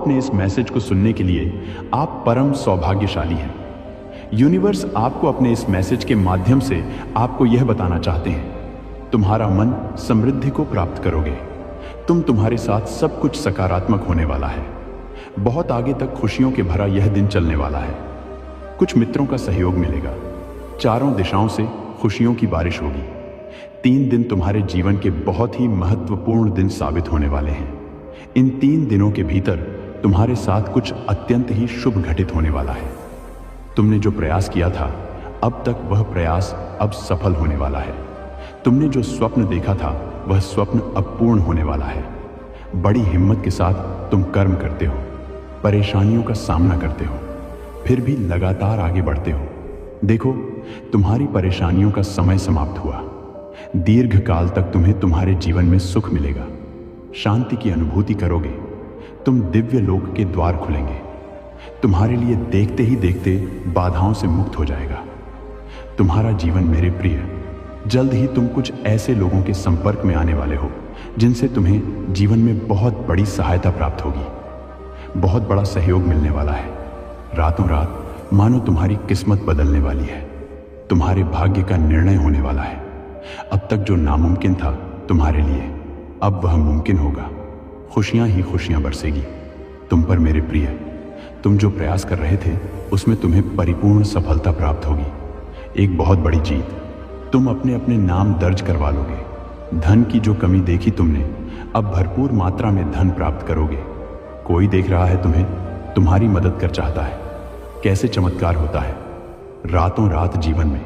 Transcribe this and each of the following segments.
अपने इस मैसेज को सुनने के लिए आप परम सौभाग्यशाली हैं। यूनिवर्स आपको अपने इस मैसेज के माध्यम से आपको यह बताना चाहते हैं, तुम्हारा मन समृद्धि को प्राप्त करोगे। तुम्हारे साथ सब कुछ सकारात्मक होने वाला है। बहुत आगे तक खुशियों के भरा यह दिन चलने वाला है। कुछ मित्रों का सहयोग मिलेगा। चारों दिशाओं से खुशियों की बारिश होगी। 3 दिन तुम्हारे जीवन के बहुत ही महत्वपूर्ण दिन साबित होने वाले हैं। इन 3 दिनों के भीतर तुम्हारे साथ कुछ अत्यंत ही शुभ घटित होने वाला है। तुमने जो प्रयास किया था, अब तक वह प्रयास अब सफल होने वाला है। तुमने जो स्वप्न देखा था, वह स्वप्न अब पूर्ण होने वाला है। बड़ी हिम्मत के साथ तुम कर्म करते हो, परेशानियों का सामना करते हो, फिर भी लगातार आगे बढ़ते हो। देखो, तुम्हारी परेशानियों का समय समाप्त हुआ। दीर्घ काल तक तुम्हें तुम्हारे जीवन में सुख मिलेगा, शांति की अनुभूति करोगे। तुम दिव्य लोक के द्वार खुलेंगे। तुम्हारे लिए देखते ही देखते बाधाओं से मुक्त हो जाएगा। तुम्हारा जीवन मेरे प्रिय, जल्द ही तुम कुछ ऐसे लोगों के संपर्क में आने वाले हो जिनसे तुम्हें जीवन में बहुत बड़ी सहायता प्राप्त होगी। बहुत बड़ा सहयोग मिलने वाला है। रातों रात मानो तुम्हारी किस्मत बदलने वाली है। तुम्हारे भाग्य का निर्णय होने वाला है। अब तक जो नामुमकिन था तुम्हारे लिए, अब वह मुमकिन होगा। खुशियां ही खुशियां बरसेगी तुम पर मेरे प्रिय। तुम जो प्रयास कर रहे थे, उसमें तुम्हें परिपूर्ण सफलता प्राप्त होगी। एक बहुत बड़ी जीत। तुम अपने अपने नाम दर्ज करवा लोगे। धन की जो कमी देखी तुमने, अब भरपूर मात्रा में धन प्राप्त करोगे। कोई देख रहा है तुम्हें, तुम्हारी मदद कर चाहता है। कैसे चमत्कार होता है रातों रात जीवन में।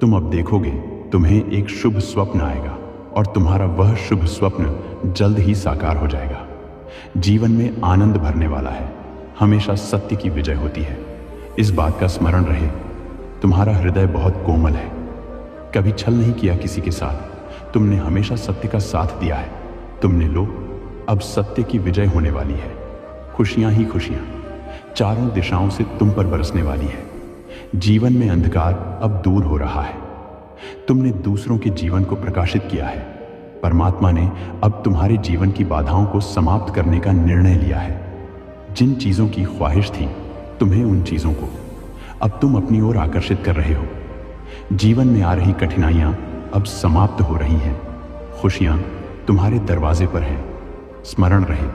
तुम अब देखोगे, तुम्हें एक शुभ स्वप्न आएगा और तुम्हारा वह शुभ स्वप्न जल्द ही साकार हो जाएगा। जीवन में आनंद भरने वाला है। हमेशा सत्य की विजय होती है। इस बात का स्मरण रहे, तुम्हारा हृदय बहुत कोमल है। कभी छल नहीं किया किसी के साथ। तुमने हमेशा सत्य का साथ दिया है। तुमने लो, अब सत्य की विजय होने वाली है। खुशियां ही खुशियां चारों दिशाओं से तुम पर बरसने वाली है। जीवन में अंधकार अब दूर हो रहा है। तुमने दूसरों के जीवन को प्रकाशित किया है। परमात्मा ने अब तुम्हारे जीवन की बाधाओं को समाप्त करने का निर्णय लिया है। जिन चीजों की ख्वाहिश थी तुम्हें, उन चीजों को अब तुम अपनी ओर आकर्षित कर रहे हो। जीवन में आ रही कठिनाइयां अब समाप्त हो रही हैं। खुशियां तुम्हारे दरवाजे पर हैं। स्मरण रहे,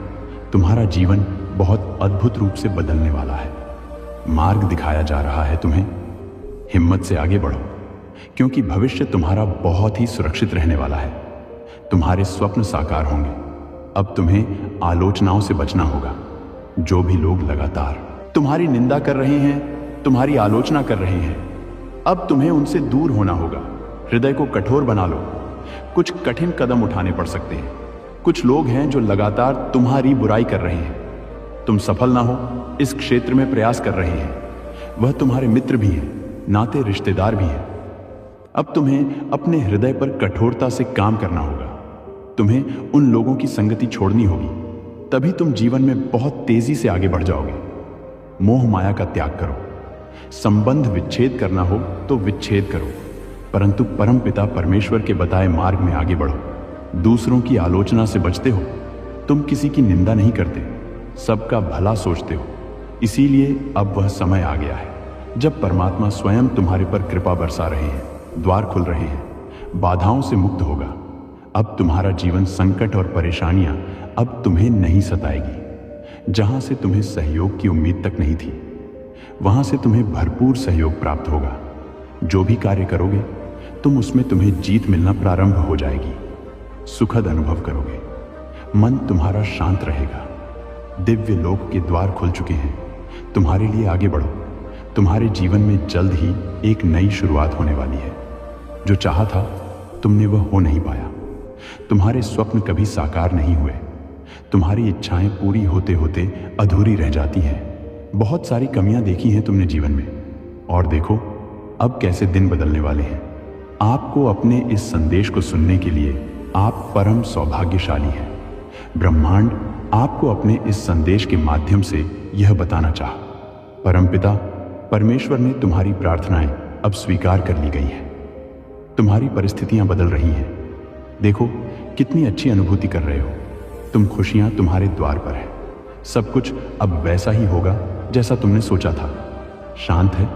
तुम्हारा जीवन बहुत अद्भुत रूप से बदलने वाला है। मार्ग दिखाया जा रहा है तुम्हें। हिम्मत से आगे बढ़ो, क्योंकि भविष्य तुम्हारा बहुत ही सुरक्षित रहने वाला है। तुम्हारे स्वप्न साकार होंगे। अब तुम्हें आलोचनाओं से बचना होगा। जो भी लोग लगातार तुम्हारी निंदा कर रहे हैं, तुम्हारी आलोचना कर रहे हैं, अब तुम्हें उनसे दूर होना होगा। हृदय को कठोर बना लो। कुछ कठिन कदम उठाने पड़ सकते हैं। कुछ लोग हैं जो लगातार तुम्हारी बुराई कर रहे हैं। तुम सफल ना हो इस क्षेत्र में प्रयास कर रहे हैं। वह तुम्हारे मित्र भी हैं, नाते रिश्तेदार भी हैं। अब तुम्हें अपने हृदय पर कठोरता से काम करना होगा। तुम्हें उन लोगों की संगति छोड़नी होगी, तभी तुम जीवन में बहुत तेजी से आगे बढ़ जाओगे। मोह माया का त्याग करो। संबंध विच्छेद करना हो तो विच्छेद करो, परंतु परमपिता परमेश्वर के बताए मार्ग में आगे बढ़ो। दूसरों की आलोचना से बचते हो। तुम किसी की निंदा नहीं करते, सबका भला सोचते हो। इसीलिए अब वह समय आ गया है जब परमात्मा स्वयं तुम्हारे पर कृपा बरसा रहे हैं। द्वार खुल रहे हैं। बाधाओं से मुक्त होगा। अब तुम्हारा जीवन संकट और परेशानियां अब तुम्हें नहीं सताएगी। जहां से तुम्हें सहयोग की उम्मीद तक नहीं थी, वहां से तुम्हें भरपूर सहयोग प्राप्त होगा। जो भी कार्य करोगे, उसमें तुम्हें जीत मिलना प्रारंभ हो जाएगी। सुखद अनुभव करोगे। मन तुम्हारा शांत रहेगा। दिव्य लोक के द्वार खुल चुके हैं। तुम्हारे लिए आगे बढ़ो। तुम्हारे जीवन में जल्द ही एक नई शुरुआत होने वाली है। जो चाहा था तुमने, वह हो नहीं पाया। तुम्हारे स्वप्न कभी साकार नहीं हुए। तुम्हारी इच्छाएं पूरी होते होते अधूरी रह जाती हैं। बहुत सारी कमियां देखी हैं तुमने जीवन में, और देखो अब कैसे दिन बदलने वाले हैं। आपको अपने इस संदेश को सुनने के लिए आप परम सौभाग्यशाली हैं। ब्रह्मांड आपको अपने इस संदेश के माध्यम से यह बताना चाहा, परमपिता परमेश्वर ने तुम्हारी प्रार्थनाएं अब स्वीकार कर ली गई हैं। तुम्हारी परिस्थितियां बदल रही हैं। देखो कितनी अच्छी अनुभूति कर रहे हो तुम। खुशियां तुम्हारे द्वार पर है। सब कुछ अब वैसा ही होगा जैसा तुमने सोचा था। शांत है,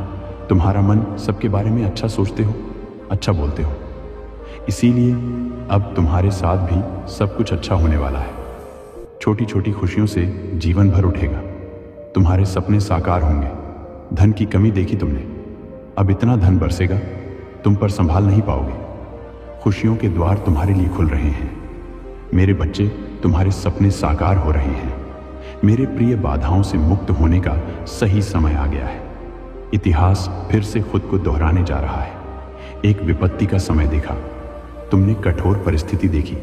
तुम्हारा मन सबके बारे में अच्छा सोचते हो, अच्छा बोलते हो। इसीलिए अब तुम्हारे साथ भी सब कुछ अच्छा होने वाला है। छोटी छोटी खुशियों से जीवन भर उठेगा। तुम्हारे सपने साकार होंगे। धन की कमी देखी तुमने, अब इतना धन बरसेगा तुम पर संभाल नहीं पाओगे। खुशियों के द्वार तुम्हारे लिए खुल रहे हैं। मेरे बच्चे, तुम्हारे सपने साकार हो रहे हैं। मेरे प्रिय, बाधाओं से मुक्त होने का सही समय आ गया है। इतिहास फिर से खुद को दोहराने जा रहा है। एक विपत्ति का समय देखा, तुमने कठोर परिस्थिति देखी,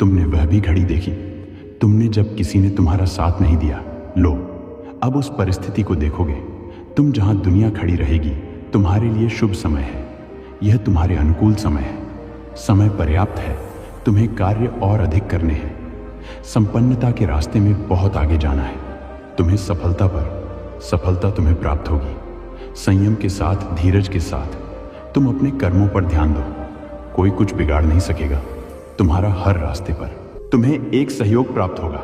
तुमने वह भी घड़ी देखी, तुमने जब किसी ने तुम्हारा साथ नहीं दिया। लो, अब उस परिस्थिति को देखोगे। तुम जहां दुनिया खड़ी रहेगी, तुम्हारे लिए शुभ समय है। यह तुम्हारे अनुकूल समय है। समय पर्याप्त है, तुम्हें कार्य और अधिक करने हैं। संपन्नता के रास्ते में बहुत आगे जाना है। तुम्हें सफलता तुम्हें प्राप्त होगी। संयम के साथ, धीरज के साथ तुम अपने कर्मों पर ध्यान दो। कोई कुछ बिगाड़ नहीं सकेगा तुम्हारा हर रास्ते पर। तुम्हें एक सहयोग प्राप्त होगा।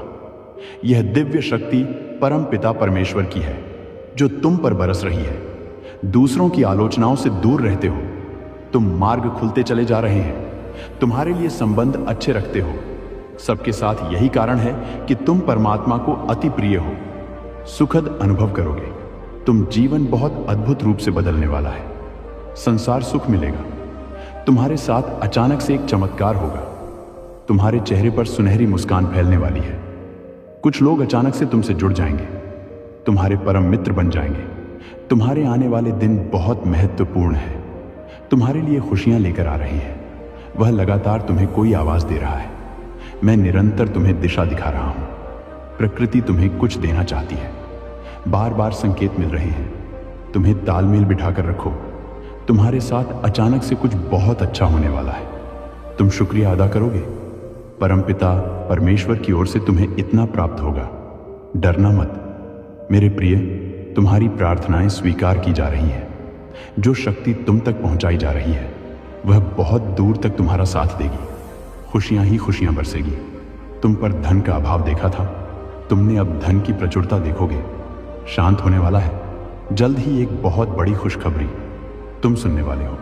यह दिव्य शक्ति परम पिता परमेश्वर की है जो तुम पर बरस रही है। दूसरों की आलोचनाओं से दूर रहते हो। तुम मार्ग खुलते चले जा रहे हैं। तुम्हारे लिए संबंध अच्छे रखते हो। सबके साथ यही कारण है कि तुम परमात्मा को अति प्रिय हो। सुखद अनुभव करोगे। तुम जीवन बहुत अद्भुत रूप से बदलने वाला है। संसार सुख मिलेगा। तुम्हारे साथ अचानक से एक चमत्कार होगा। तुम्हारे चेहरे पर सुनहरी मुस्कान फैलने वाली है। कुछ लोग अचानक से तुमसे जुड़ जाएंगे, तुम्हारे परम मित्र बन जाएंगे। तुम्हारे आने वाले दिन बहुत महत्वपूर्ण है। तुम्हारे लिए खुशियां लेकर आ रही है। वह लगातार तुम्हें कोई आवाज दे रहा है। मैं निरंतर तुम्हें दिशा दिखा रहा हूं। प्रकृति तुम्हें कुछ देना चाहती है। बार बार संकेत मिल रहे हैं। तुम्हें तालमेल बिठाकर रखो। तुम्हारे साथ अचानक से कुछ बहुत अच्छा होने वाला है। तुम शुक्रिया अदा करोगे। परमपिता परमेश्वर की ओर से तुम्हें इतना प्राप्त होगा। डरना मत मेरे प्रिय, तुम्हारी प्रार्थनाएं स्वीकार की जा रही हैं। जो शक्ति तुम तक पहुंचाई जा रही है वह बहुत दूर तक तुम्हारा साथ देगी। खुशियां ही खुशियां बरसेगी। तुम पर धन का अभाव देखा था, तुमने अब धन की प्रचुरता देखोगे। शांत होने वाला है। जल्द ही एक बहुत बड़ी खुशखबरी तुम सुनने वाले हो।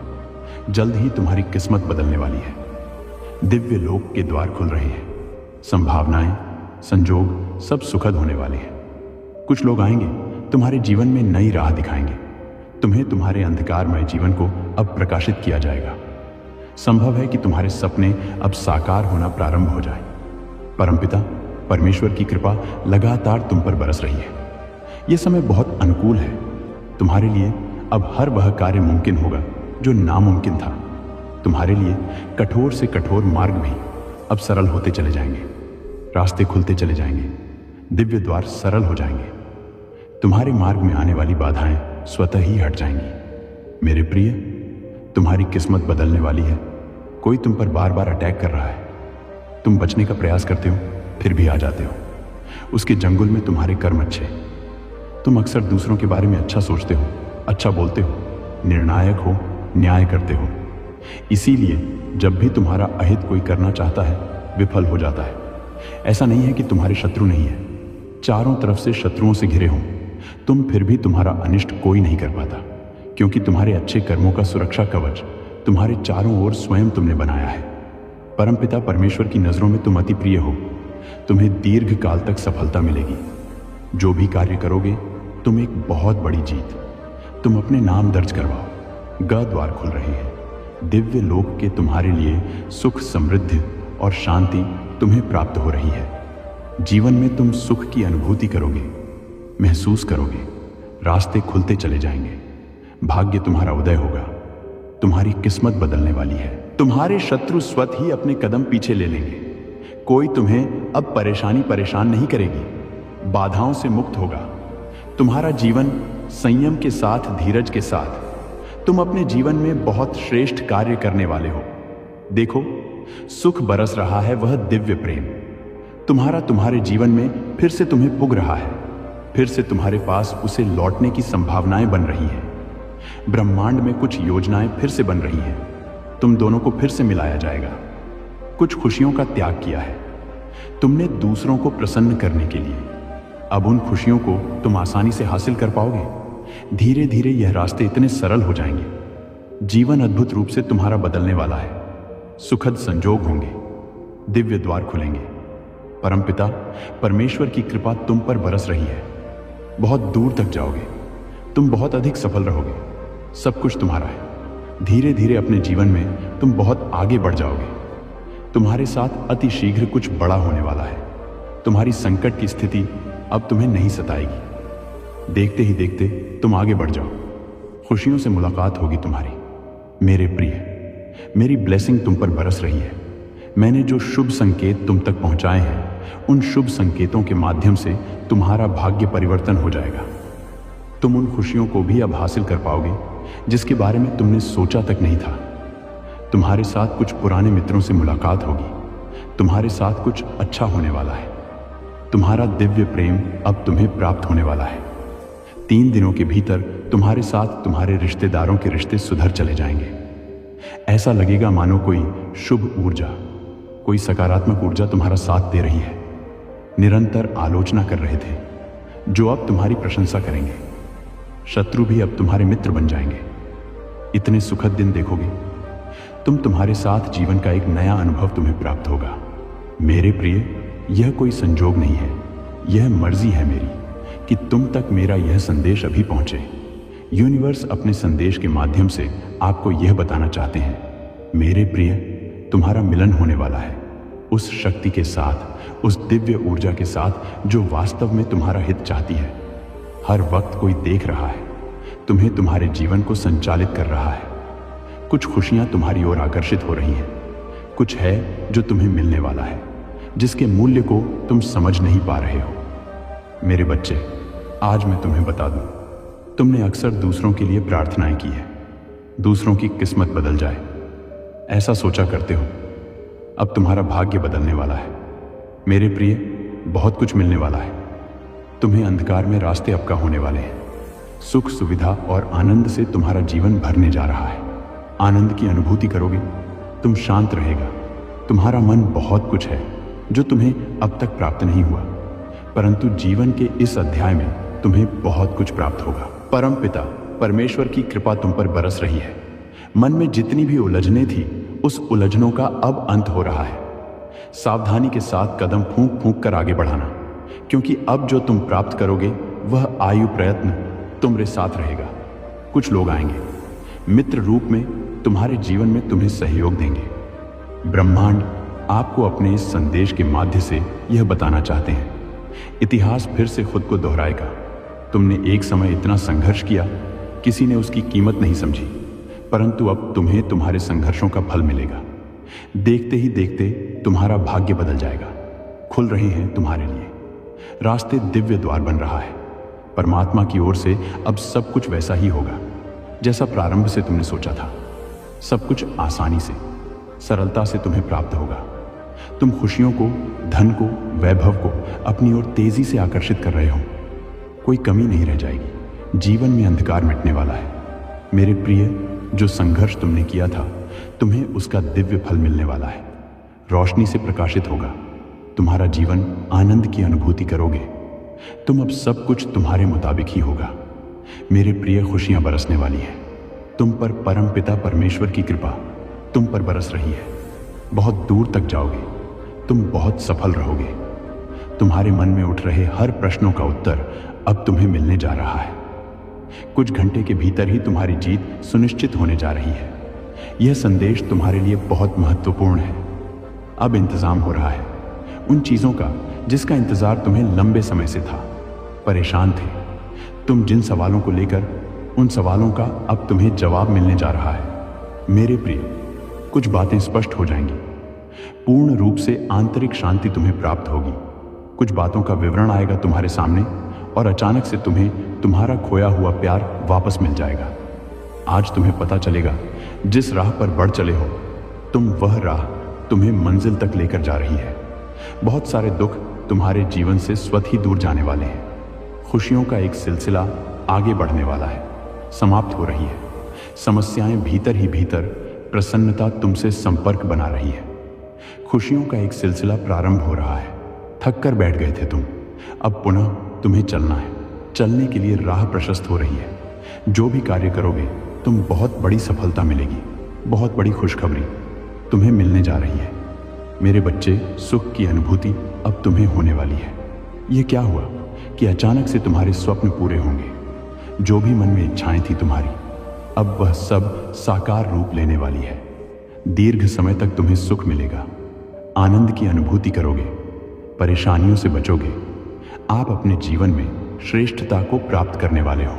जल्द ही तुम्हारी किस्मत बदलने वाली है। दिव्य लोक के द्वार खुल रहे हैं। संभावनाएं, संजोग सब सुखद होने वाले हैं। कुछ लोग आएंगे, तुम्हारे जीवन में नई राह दिखाएंगे। तुम्हें तुम्हारे अंधकारमय जीवन को अब प्रकाशित किया जाएगा। संभव है कि तुम्हारे सपने अब साकार होना प्रारंभ हो जाए। परमपिता परमेश्वर की कृपा लगातार तुम पर बरस रही है। यह समय बहुत अनुकूल है। तुम्हारे लिए अब हर वह कार्य मुमकिन होगा जो नामुमकिन था। तुम्हारे लिए कठोर से कठोर मार्ग भी अब सरल होते चले जाएंगे। रास्ते खुलते चले जाएंगे। दिव्य द्वार सरल हो जाएंगे। तुम्हारे मार्ग में आने वाली बाधाएं स्वतः ही हट जाएंगी। मेरे प्रिय, तुम्हारी किस्मत बदलने वाली है। कोई तुम पर बार बार अटैक कर रहा है। तुम बचने का प्रयास करते हो, फिर भी आ जाते हो। उसके जंगल में तुम्हारे कर्म अच्छे। तुम अक्सर दूसरों के बारे में अच्छा सोचते हो, अच्छा बोलते हो, निर्णायक हो, न्याय करते हो। इसीलिए जब भी तुम्हारा अहित कोई करना चाहता है, विफल हो जाता है। ऐसा नहीं है कि तुम्हारे शत्रु नहीं है। चारों तरफ से शत्रुओं से घिरे हों तुम, फिर भी तुम्हारा अनिष्ट कोई नहीं कर पाता, क्योंकि तुम्हारे अच्छे कर्मों का सुरक्षा कवच तुम्हारे चारों ओर स्वयं तुमने बनाया है। परमपिता परमेश्वर की नजरों में तुम अति प्रिय हो। तुम्हें दीर्घ काल तक सफलता मिलेगी। जो भी कार्य करोगे, तुम एक बहुत बड़ी जीत। तुम अपने नाम दर्ज करवाओ। द्वार खुल रहे हैं। दिव्य लोक के तुम्हारे लिए सुख, समृद्धि और शांति तुम्हें प्राप्त हो रही है। जीवन में तुम सुख की अनुभूति करोगे, महसूस करोगे। रास्ते खुलते चले जाएंगे। भाग्य तुम्हारा उदय होगा। तुम्हारी किस्मत बदलने वाली है। तुम्हारे शत्रु स्वत ही अपने कदम पीछे ले लेंगे। कोई तुम्हें अब परेशान नहीं करेगी। बाधाओं से मुक्त होगा। तुम्हारा जीवन संयम के साथ, धीरज के साथ तुम अपने जीवन में बहुत श्रेष्ठ कार्य करने वाले हो। देखो, सुख बरस रहा है, वह दिव्य प्रेम तुम्हारे जीवन में फिर से तुम्हें पुग रहा है। फिर से तुम्हारे पास उसे लौटने की संभावनाएं बन रही हैं। ब्रह्मांड में कुछ योजनाएं फिर से बन रही हैं। तुम दोनों को फिर से मिलाया जाएगा। कुछ खुशियों का त्याग किया है तुमने दूसरों को प्रसन्न करने के लिए। अब उन खुशियों को तुम आसानी से हासिल कर पाओगे। धीरे धीरे यह रास्ते इतने सरल हो जाएंगे। जीवन अद्भुत रूप से तुम्हारा बदलने वाला है। सुखद संजोग होंगे, दिव्य द्वार खुलेंगे। परमपिता परमेश्वर की कृपा तुम पर बरस रही है। बहुत दूर तक जाओगे, तुम बहुत अधिक सफल रहोगे। सब कुछ तुम्हारा है। धीरे धीरे अपने जीवन में तुम बहुत आगे बढ़ जाओगे। तुम्हारे साथ अति शीघ्र कुछ बड़ा होने वाला है। तुम्हारी संकट की स्थिति अब तुम्हें नहीं सताएगी। देखते ही देखते तुम आगे बढ़ जाओ। खुशियों से मुलाकात होगी तुम्हारी। मेरे प्रिय, मेरी ब्लेसिंग तुम पर बरस रही है। मैंने जो शुभ संकेत तुम तक पहुंचाए हैं, उन शुभ संकेतों के माध्यम से तुम्हारा भाग्य परिवर्तन हो जाएगा। तुम उन खुशियों को भी अब हासिल कर पाओगे जिसके बारे में तुमने सोचा तक नहीं था। तुम्हारे साथ कुछ पुराने मित्रों से मुलाकात होगी। तुम्हारे साथ कुछ अच्छा होने वाला है। तुम्हारा दिव्य प्रेम अब तुम्हें प्राप्त होने वाला है। 3 दिनों के भीतर तुम्हारे साथ तुम्हारे रिश्तेदारों के रिश्ते सुधर चले जाएंगे। ऐसा लगेगा मानो कोई शुभ ऊर्जा, कोई सकारात्मक ऊर्जा तुम्हारा साथ दे रही है। निरंतर आलोचना कर रहे थे, जो अब तुम्हारी प्रशंसा करेंगे। शत्रु भी अब तुम्हारे मित्र बन जाएंगे। इतने सुखद दिन देखोगे तुम। तुम्हारे साथ जीवन का एक नया अनुभव तुम्हें प्राप्त होगा। मेरे प्रिय, यह कोई संजोग नहीं है, यह मर्जी है मेरी कि तुम तक मेरा यह संदेश अभी पहुंचे। यूनिवर्स अपने संदेश के माध्यम से आपको यह बताना चाहते हैं, मेरे प्रिय, तुम्हारा मिलन होने वाला है उस शक्ति के साथ, उस दिव्य ऊर्जा के साथ जो वास्तव में तुम्हारा हित चाहती है। हर वक्त कोई देख रहा है, तुम्हें तुम्हारे जीवन को संचालित कर रहा है। कुछ खुशियां तुम्हारी ओर आकर्षित हो रही हैं। कुछ है जो तुम्हें मिलने वाला है, जिसके मूल्य को तुम समझ नहीं पा रहे हो। मेरे बच्चे, आज मैं तुम्हें बता दूं, तुमने अक्सर दूसरों के लिए प्रार्थनाएं की है, दूसरों की किस्मत बदल जाए, ऐसा सोचा करते हो। अब तुम्हारा भाग्य बदलने वाला है। मेरे प्रिय, बहुत कुछ मिलने वाला है। तुम्हें अंधकार में रास्ते अपका होने वाले हैं। सुख, सुविधा और आनंद से तुम्हारा जीवन भरने जा रहा है। आनंद की अनुभूति करोगे, तुम शांत रहेगा। तुम्हारा मन बहुत कुछ है जो तुम्हें अब तक प्राप्त नहीं हुआ, परंतु जीवन के इस अध्याय में तुम्हें बहुत कुछ प्राप्त होगा। परम पिता परमेश्वर की कृपा तुम पर बरस रही है। मन में जितनी भी उलझने थी, उस उलझनों का अब अंत हो रहा है। सावधानी के साथ कदम फूंक फूंक कर आगे बढ़ाना, क्योंकि अब जो तुम प्राप्त करोगे वह आयु प्रयत्न तुम्हारे साथ रहेगा। कुछ लोग आएंगे, मित्र रूप में तुम्हारे जीवन में तुम्हें सहयोग देंगे। ब्रह्मांड आपको अपने इस संदेश के माध्यम से यह बताना चाहते हैं, इतिहास फिर से खुद को दोहराएगा। तुमने एक समय इतना संघर्ष किया, किसी ने उसकी कीमत नहीं समझी, परंतु अब तुम्हें तुम्हारे संघर्षों का फल मिलेगा। देखते ही देखते तुम्हारा भाग्य बदल जाएगा। खुल रहे हैं तुम्हारे लिए रास्ते, दिव्य द्वार बन रहा है। परमात्मा की ओर से अब सब कुछ वैसा ही होगा जैसा प्रारंभ से तुमने सोचा था। सब कुछ आसानी से, सरलता से तुम्हें प्राप्त होगा। तुम खुशियों को, धन को, वैभव को अपनी ओर तेजी से आकर्षित कर रहे हो। कोई कमी नहीं रह जाएगी। जीवन में अंधकार मिटने वाला है। मेरे प्रिय, जो संघर्ष तुमने किया था, तुम्हें उसका दिव्य फल मिलने वाला है। रोशनी से प्रकाशित होगा। तुम्हारा जीवन आनंद की अनुभूति करोगे। तुम अब सब कुछ तुम्हारे मुताबिक ही होगा। मेरे प्रिय, खुशियां बरसने वाली है। तुम पर परम पिता परमेश्वर की कृपा तुम पर बरस रही है। बहुत दूर तक जाओगे, तुम बहुत सफल रहोगे। तुम्हारे मन में उठ रहे हर प्रश्नों का उत्तर अब तुम्हें मिलने जा रहा है। कुछ घंटे के भीतर ही तुम्हारी जीत सुनिश्चित होने जा रही है। यह संदेश तुम्हारे लिए बहुत महत्वपूर्ण है। अब इंतजाम हो रहा है उन चीजों का जिसका इंतजार तुम्हें लंबे समय से था। परेशान थे तुम जिन सवालों को लेकर, उन सवालों का अब तुम्हें जवाब मिलने जा रहा है। मेरे प्रिय, कुछ बातें स्पष्ट हो जाएंगी। पूर्ण रूप से आंतरिक शांति तुम्हें प्राप्त होगी। कुछ बातों का विवरण आएगा तुम्हारे सामने और अचानक से तुम्हें तुम्हारा खोया हुआ प्यार वापस मिल जाएगा। आज तुम्हें पता चलेगा, जिस राह पर बढ़ चले हो तुम, वह राह तुम्हें मंजिल तक लेकर जा रही है। बहुत सारे दुख तुम्हारे जीवन से स्वतः ही दूर जाने वाले हैं। खुशियों का एक सिलसिला आगे बढ़ने वाला है, समाप्त हो रही है। समस्याएं भीतर ही भीतर, प्रसन्नता तुमसे संपर्क बना रही है। खुशियों का एक सिलसिला प्रारंभ हो रहा है। थक कर बैठ गए थे तुम, अब पुनः तुम्हें चलना है। चलने के लिए राह प्रशस्त हो रही है। जो भी कार्य करोगे तुम बहुत बड़ी सफलता मिलेगी। बहुत बड़ी खुशखबरी तुम्हें मिलने जा रही है। मेरे बच्चे, सुख की अनुभूति अब तुम्हें होने वाली है। ये क्या हुआ कि अचानक से तुम्हारे स्वप्न पूरे होंगे। जो भी मन में इच्छाएं थी तुम्हारी, अब वह सब साकार रूप लेने वाली है। दीर्घ समय तक तुम्हें सुख मिलेगा। आनंद की अनुभूति करोगे। परेशानियों से बचोगे। आप अपने जीवन में श्रेष्ठता को प्राप्त करने वाले हो।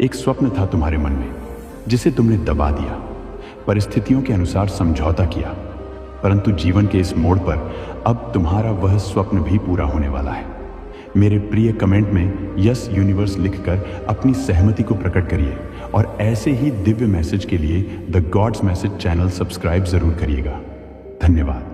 एक स्वप्न था तुम्हारे मन में जिसे तुमने दबा दिया, परिस्थितियों के अनुसार समझौता किया, परंतु जीवन के इस मोड़ पर अब तुम्हारा वह स्वप्न भी पूरा होने वाला है। मेरे प्रिय कमेंट में यस यूनिवर्स लिखकर अपनी सहमति को प्रकट करिए और ऐसे ही दिव्य मैसेज के लिए the gods message channel subscribe जरूर करिएगा। धन्यवाद।